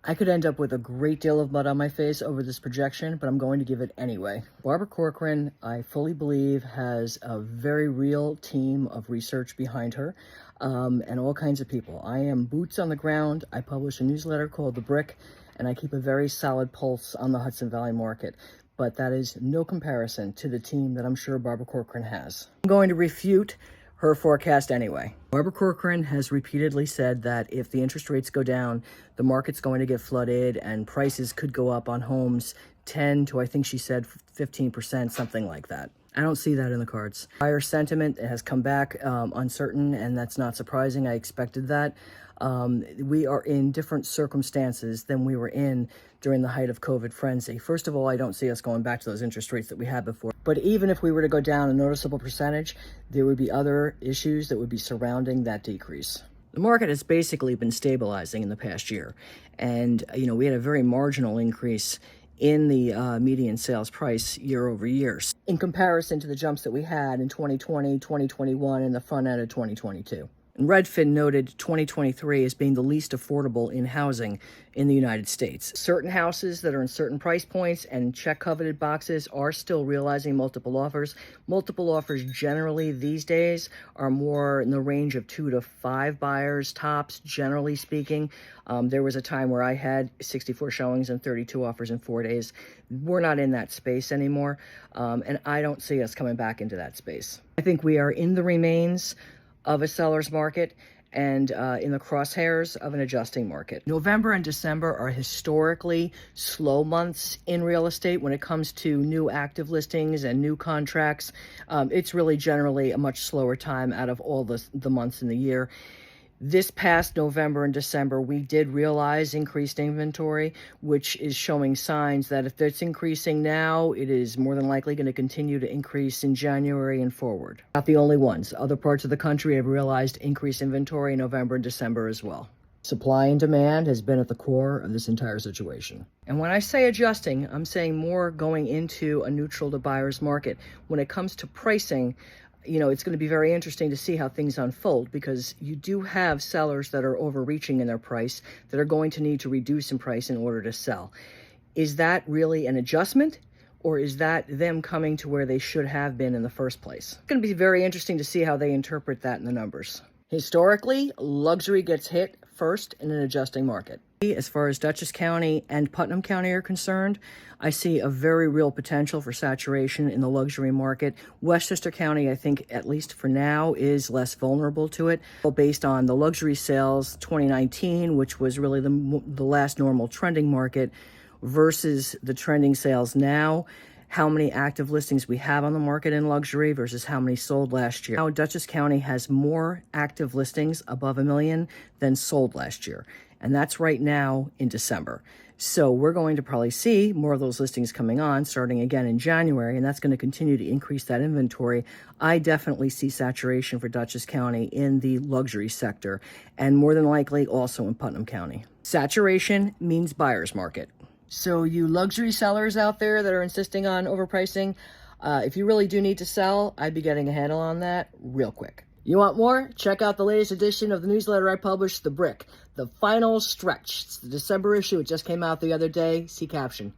I could end up with a great deal of mud on my face over this projection, but I'm going to give it anyway. Barbara Corcoran, I fully believe, has a very real team of research behind her, and all kinds of people. I am boots on the ground. I publish a newsletter called The Brick, and I keep a very solid pulse on the Hudson Valley market. But that is no comparison to the team that I'm sure Barbara Corcoran has. I'm going to refute her forecast anyway. Barbara Corcoran has repeatedly said that if the interest rates go down, the market's going to get flooded and prices could go up on homes 10 to, I think she said, 15%, something like that. I don't see that in the cards. Buyer sentiment has come back uncertain, and that's not surprising. I expected that. We are in different circumstances than we were in during the height of COVID frenzy. First of all, I don't see us going back to those interest rates that we had before. But even if we were to go down a noticeable percentage, there would be other issues that would be surrounding that decrease. The market has basically been stabilizing in the past year. And, we had a very marginal increase in the median sales price year over year in comparison to the jumps that we had in 2020, 2021, and the front end of 2022. And Redfin noted 2023 as being the least affordable in housing in the United States. Certain houses that are in certain price points and check coveted boxes are still realizing multiple offers. Multiple offers generally these days are more in the range of 2 to 5 buyers tops, generally speaking. There was a time where I had 64 showings and 32 offers in 4 days. We're not in that space anymore, and I don't see us coming back into that space. I think we are in the remains of a seller's market and in the crosshairs of an adjusting market. November and December are historically slow months in real estate when it comes to new active listings and new contracts. It's really generally a much slower time out of all the months in the year. This past November and December, we did realize increased inventory, which is showing signs that if it's increasing now, it is more than likely going to continue to increase in January and forward. Not the only ones. Other parts of the country have realized increased inventory in November and December as well. Supply and demand has been at the core of this entire situation. And when I say adjusting, I'm saying more going into a neutral to buyer's market. When it comes to pricing, it's going to be very interesting to see how things unfold, because you do have sellers that are overreaching in their price that are going to need to reduce in price in order to sell. Is that really an adjustment, or is that them coming to where they should have been in the first place? It's going to be very interesting to see how they interpret that in the numbers. Historically, luxury gets hit first in an adjusting market. As far as Dutchess County and Putnam County are concerned, I see a very real potential for saturation in the luxury market. Westchester County, I think, at least for now, is less vulnerable to it. Based on the luxury sales 2019, which was really the last normal trending market, versus the trending sales now, how many active listings we have on the market in luxury versus how many sold last year. Now, Dutchess County has more active listings above 1 million than sold last year. And that's right now in December. So we're going to probably see more of those listings coming on starting again in January, and that's going to continue to increase that inventory. I definitely see saturation for Dutchess County in the luxury sector, and more than likely also in Putnam County. Saturation means buyer's market. So you luxury sellers out there that are insisting on overpricing, if you really do need to sell, I'd be getting a handle on that real quick. You want more? Check out the latest edition of the newsletter I published, The Brick, the final stretch. It's the December issue. It just came out the other day. See caption.